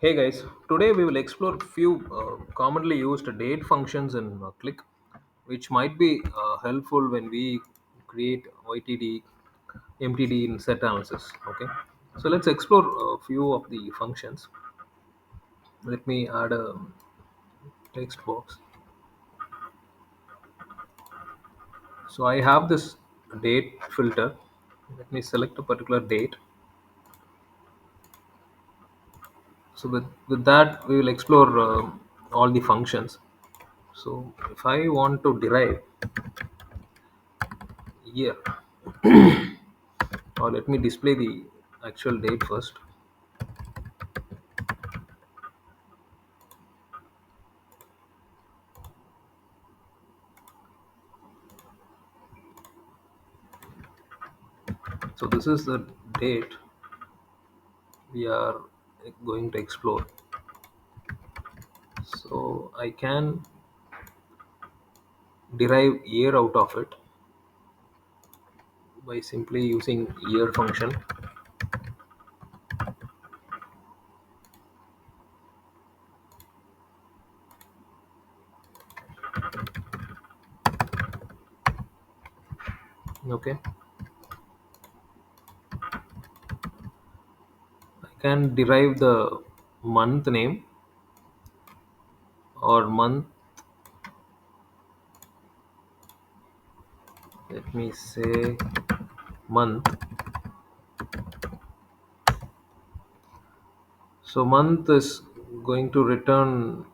Hey guys, today we will explore few commonly used date functions in Qlik, which might be helpful when we create YTD, MTD in set analysis. Okay, so let's explore a few of the functions. Let me add a text box. So I have this date filter. Let me select a particular date. So with that, we will explore all the functions. So if I want to derive year, or let me display the actual date first. So this is the date we are going to explore. So I can derive year out of it by simply using year function. Okay, I can derive the month name or month. Let me say month. So month is going to return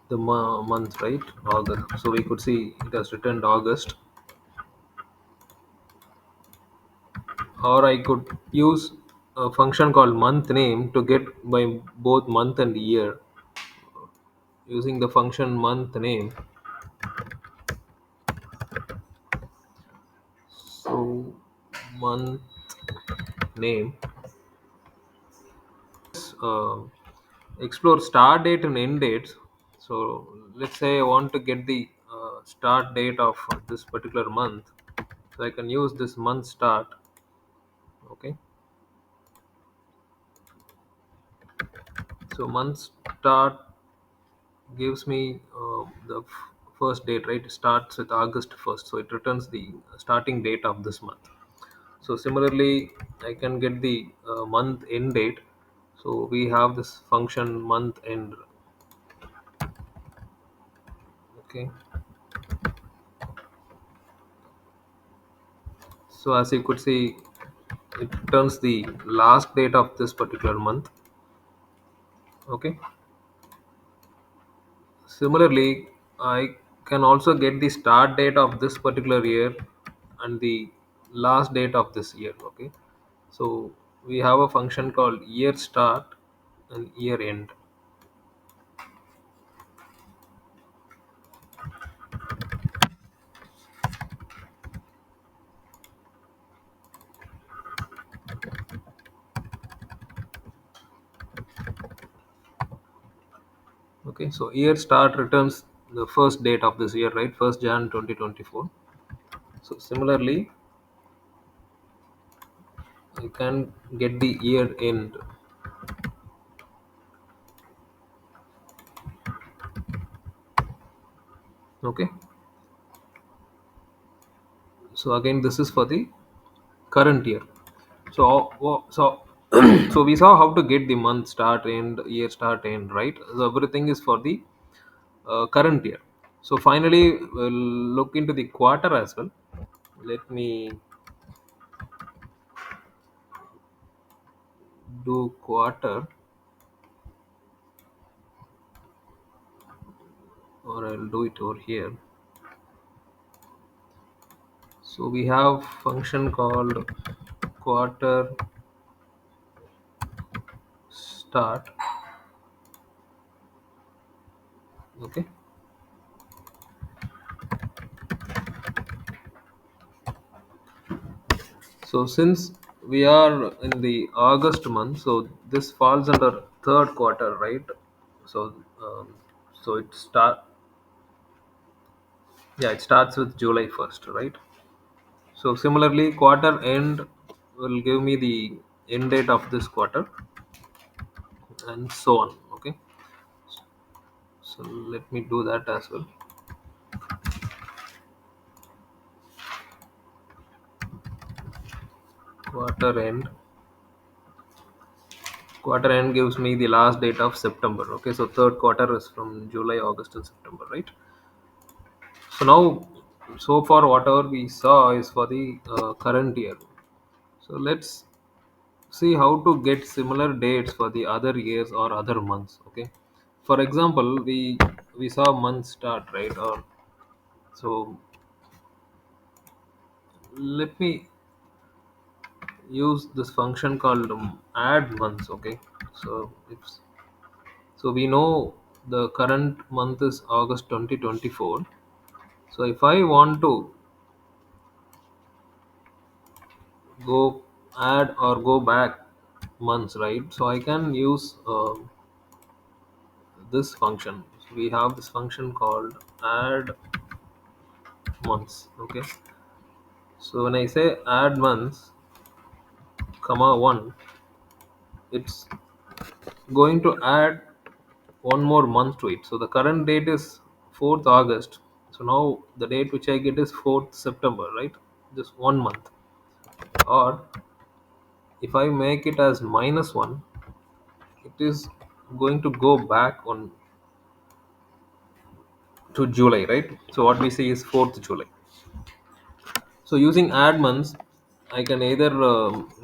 the month, right? August. So we could see it has returned August, or I could use a function called month name to get by both month and year using the function month name. So month name, uh, explore start date and end dates. So let's say I want to get the start date of this particular month, so I can use this month start. Okay, so month start gives me the first date, right? It starts with August 1st, so it returns the starting date of this month. So similarly, I can get the month end date. So we have this function month end. Okay, so as you could see, it returns the last date of this particular month. Okay, similarly, I can also get the start date of this particular year and the last date of this year. Okay, so we have a function called year start and year end. Okay, so year start returns the first date of this year, right? 1st Jan 2024. So similarly, I can get the year end. Okay, so again, this is for the current year. So so we saw how to get the month start end, year start end, right? So everything is for the current year. So finally, we'll look into the quarter as well. Let me do quarter, or I'll do it over here. So we have function called quarter start. Okay, so since we are in the August month, so this falls under third quarter, right? So so it start, yeah, it starts with July 1st, right? So similarly, quarter end will give me the end date of this quarter. and so on. Okay, so let me do that as well. Quarter end gives me the last date of September. Okay, so third quarter is from July, August, and September, right? So now, so far, whatever we saw is for the current year. So let's see how to get similar dates for the other years or other months. Okay, for example, we saw month start, right? Or so let me use this function called add months. Okay, so it's so we know the current month is August 2024. So if I want to go add or go back months, right? So I can use this function. So we have this function called add months. Okay, so when I say add months comma 1, it's going to add one more month to it. So the current date is 4th August. So now the date which I get is 4th September, right? Just 1 month. Or if I make it as -1, it is going to go back on to July, right? So what we say is 4th July. So using add months, I can either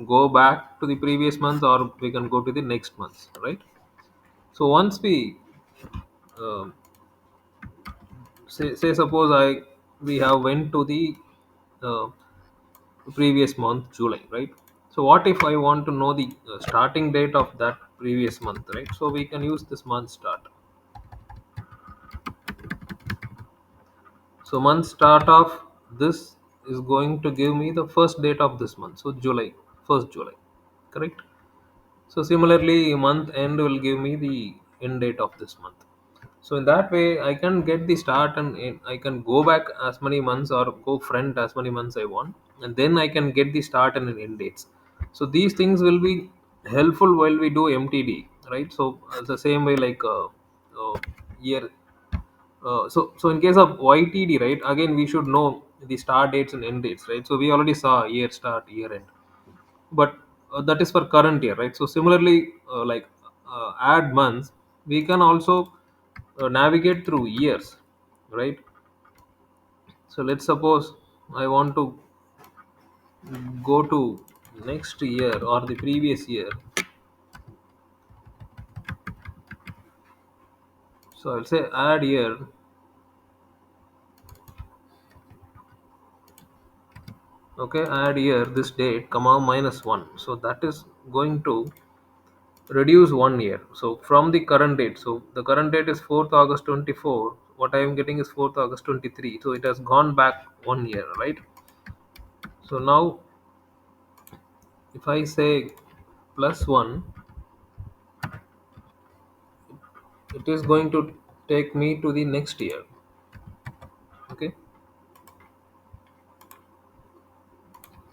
go back to the previous month or we can go to the next month, right? So once we um say suppose we have went to the uh, previous month July, right? So what if I want to know the starting date of that previous month, right? So we can use this month start. So month start of this is going to give me the first date of this month. So July, 1st July, correct? So similarly, month end will give me the end date of this month. So in that way, I can get the start and I can go back as many months or go front as many months I want, and then I can get the start and end dates. So these things will be helpful while we do MTD, right? So the same way like year so in case of YTD, right? Again, we should know the start dates and end dates, right? So we already saw year start, year end, but that is for current year, right? So similarly, add months, we can also navigate through years, right? So let's suppose I want to go to next year or the previous year. So I'll say add year. Okay, add year this date comma -1. So that is going to reduce 1 year. So from the current date, so the current date is 4th August 24. What I am getting is 4th August 23. So it has gone back 1 year, right? So now if I say +1, it is going to take me to the next year. Okay,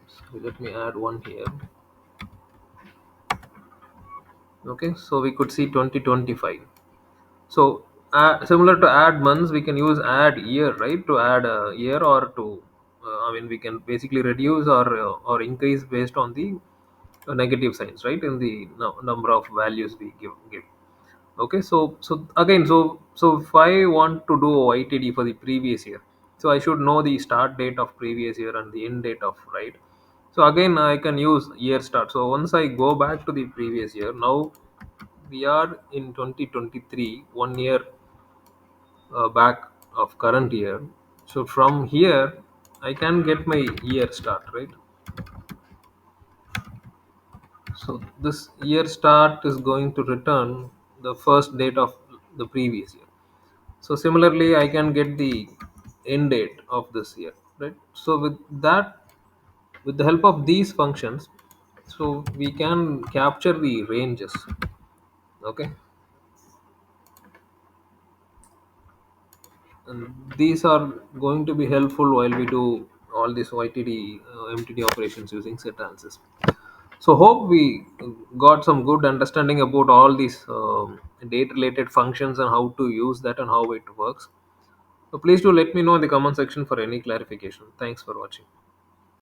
so let me add 1 here. Okay, so we could see 2025. So similar to add months, we can use add year, right? To add a year or to, I mean, we can basically reduce or increase based on the negative signs, right? In the number of values we give. Okay, so again, so if I want to do YTD for the previous year, so I should know the start date of previous year and the end date of, right? So again, I can use year start. So once I go back to the previous year, now we are in 2023, 1 year back of current year. So from here, I can get my year start, right? So this year start is going to return the first date of the previous year. So similarly, I can get the end date of this year, right? So with that, with the help of these functions, so we can capture the ranges. Okay, and these are going to be helpful while we do all these YTD, MTD operations using set analysis. So hope we got some good understanding about all these date related functions and how to use that and how it works. So please do let me know in the comment section for any clarification. Thanks for watching.